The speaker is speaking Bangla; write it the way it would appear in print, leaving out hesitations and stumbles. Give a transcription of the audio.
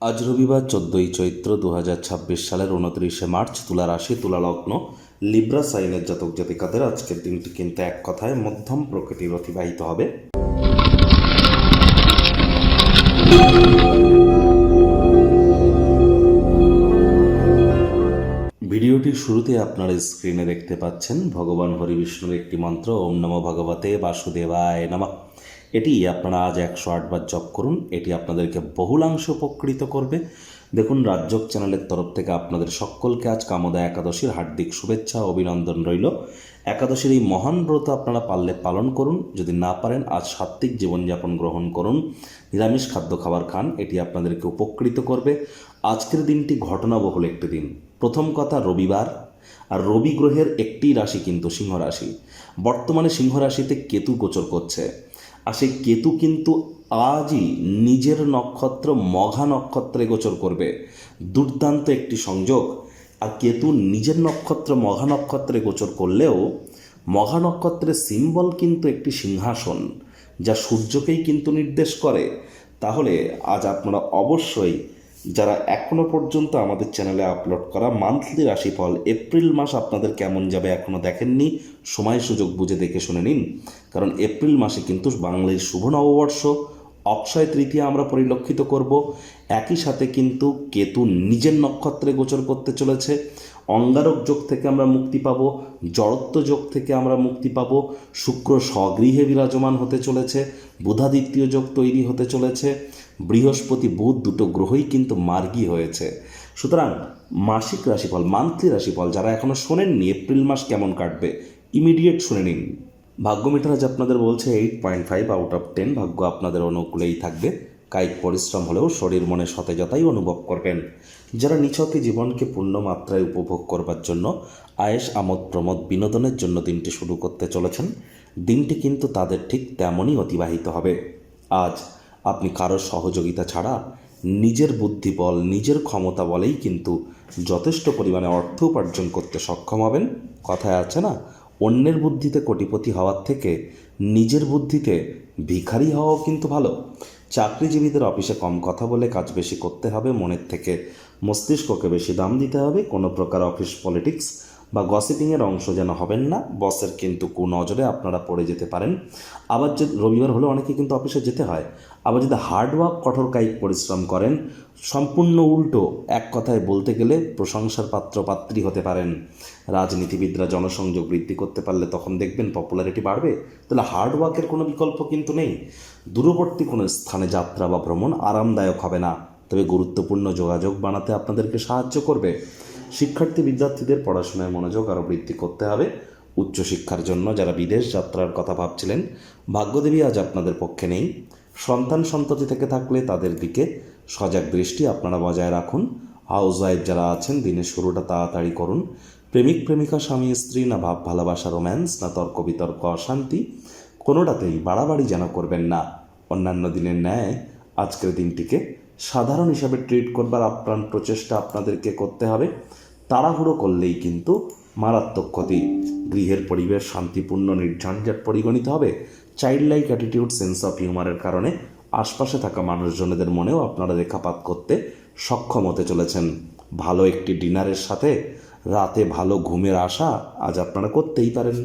আজ রবিবার 14ই চৈত্র 2026 সালের 29শে মার্চ। তুলা রাশি, তুলা লগ্ন, লিব্রা সাইনের জাতক জাতিকাদের আজকের দিনটি কিন্তু এক কথায় মধ্যম প্রকৃতির অতিবাহিত হবে। ভিডিওটির শুরুতে আপনারা স্ক্রিনে দেখতে পাচ্ছেন ভগবান হরি বিষ্ণুর একটি মন্ত্র, ওম নমো ভগবতে বাসুদেবায় নমঃ। এটি আপনারা আজ 108 বার জপ করুন। এটি আপনাদেরকে বহুলাংশ উপকৃত করবে। দেখুন, রাজযোগ চ্যানেলের তরফ থেকে আপনাদের সকলকে আজ কামদা একাদশীর হার্দিক শুভেচ্ছা ও অভিনন্দন রইল। একাদশীর এই মহান ব্রত আপনারা পারলে পালন করুন, যদি না পারেন আজ সাত্ত্বিক জীবনযাপন গ্রহণ করুন, নিরামিষ খাদ্য খাবার খান, এটি আপনাদেরকে উপকৃত করবে। আজকের দিনটি ঘটনাবহুল একটি দিন। প্রথম কথা, রবিবার, আর রবি গ্রহের একটি রাশি কিন্তু সিংহ রাশি। বর্তমানে সিংহ রাশিতে কেতু গোচর করছে, আর সেই কেতু কিন্তু আজই নিজের নক্ষত্র মঘা নক্ষত্রে গোচর করবে। দুর্দান্ত একটি সংযোগ। আর কেতু নিজের নক্ষত্র মঘা নক্ষত্রে গোচর করলেও মঘা নক্ষত্রের সিম্বল কিন্তু একটি সিংহাসন, যা সূর্যকেই কিন্তু নির্দেশ করে। তাহলে আজ আপনারা অবশ্যই, যারা এখনও পর্যন্ত আমাদের চ্যানেলে আপলোড করা মান্থলি রাশিফল এপ্রিল মাস আপনাদের কেমন যাবে এখনও দেখেননি, সময় সুযোগ বুঝে দেখে শুনে নিন। কারণ এপ্রিল মাসে কিন্তু বাংলার শুভ নববর্ষ, অক্ষয় তৃতীয়া আমরা পরিলক্ষিত করব। একই সাথে কিন্তু কেতু নিজের নক্ষত্রে গোচর করতে চলেছে। অঙ্গারক যোগ থেকে আমরা মুক্তি পাব, জড়ত্ব যোগ থেকে আমরা মুক্তি পাব। শুক্র স্বগৃহে বিরাজমান হতে চলেছে, বুধাদিত্য যোগ তৈরি হতে চলেছে। বৃহস্পতি বুধ দুটো গ্রহই কিন্তু মার্গী হয়েছে। সুতরাং মাসিক রাশিফল, মান্থলি রাশিফল যারা এখনও শোনেননি এপ্রিল মাস কেমন কাটবে, ইমিডিয়েট শুনে নিন। ভাগ্য মিটার আজ আপনাদের বলছে 8.5 আউট অফ 10। ভাগ্য আপনাদের অনুকূলেই থাকবে। কায়িক পরিশ্রম হলেও শরীর মনে সতেজতাই অনুভব করবেন। যারা নিছকে জীবনকে পূর্ণ মাত্রায় উপভোগ করবার জন্য, আয়েশ আমোদ প্রমোদ বিনোদনের জন্য দিনটি শুরু করতে চলেছেন, দিনটি কিন্তু তাদের ঠিক তেমনই অতিবাহিত হবে। আজ আপনি কারোর সহযোগিতা ছাড়া নিজের বুদ্ধি বল, নিজের ক্ষমতা বলেই কিন্তু যথেষ্ট পরিমাণে অর্থ উপার্জন করতে সক্ষম হবেন। কথায় আছে না, অন্যের বুদ্ধিতে কোটিপতি হওয়ার থেকে নিজের বুদ্ধিতে ভিখারি হওয়াও কিন্তু ভালো। চাকরিজীবীদের অফিসে কম কথা বলে কাজ বেশি করতে হবে, মনের থেকে মস্তিষ্ককে বেশি দাম দিতে হবে। কোনো প্রকার অফিস পলিটিক্স বা গসিপিংয়ের অংশ যেন হবেন না। বসের কিন্তু কুনজরে আপনারা পড়ে যেতে পারেন। আবার যদি রবিবার হলে অনেকে কিন্তু অফিসে যেতে হয়, আবার যদি হার্ডওয়ার্ক কঠোর কায়িক পরিশ্রম করেন, সম্পূর্ণ উল্টো, এক কথায় বলতে গেলে প্রশংসার পাত্রপাত্রী হতে পারেন। রাজনীতিবিদরা জনসংযোগ বৃদ্ধি করতে পারলে তখন দেখবেন পপুলারিটি বাড়বে। তাহলে হার্ডওয়ার্কের কোনো বিকল্প কিন্তু নেই। দূরবর্তী কোনো স্থানে যাত্রা বা ভ্রমণ আরামদায়ক হবে না, তবে গুরুত্বপূর্ণ যোগাযোগ বানাতে আপনাদেরকে সাহায্য করবে। শিক্ষার্থী বিদ্যার্থীদের পড়াশোনায় মনোযোগ আরও বৃদ্ধি করতে হবে। উচ্চশিক্ষার জন্য যারা বিদেশ যাত্রার কথা ভাবছিলেন, ভাগ্যদেবী আজ আপনাদের পক্ষে নেই। সন্তান সন্ততি থেকে থাকলে তাদের দিকে সজাগ দৃষ্টি আপনারা বজায় রাখুন। হাউস ওয়াইফ যারা আছেন, দিনের শুরুটা তাড়াতাড়ি করুন। প্রেমিক প্রেমিকা স্বামী স্ত্রী, না ভাব ভালোবাসা রোম্যান্স, না তর্ক বিতর্ক অশান্তি, কোনোটাতেই বাড়াবাড়ি যেন করবেন না। অন্যান্য দিনের ন্যায় আজকের দিনটিকে সাধারণ হিসাবে ট্রিট করবার আপ্রাণ প্রচেষ্টা আপনাদেরকে করতে হবে। তাড়াহুড়ো করলেই কিন্তু মারাত্মক ক্ষতি। গৃহের পরিবেশ শান্তিপূর্ণ নির্ঝঞ্ঝাট পরিগণিত হবে। Child like attitude, sense of হিউমারের কারণে আশপাশে থাকা মানুষজনেদের মনেও আপনারা রেখাপাত করতে সক্ষম হতে চলেছেন। ভালো একটি ডিনারের সাথে রাতে ভালো ঘুমের আশা আজ আপনারা করতেই পারেন।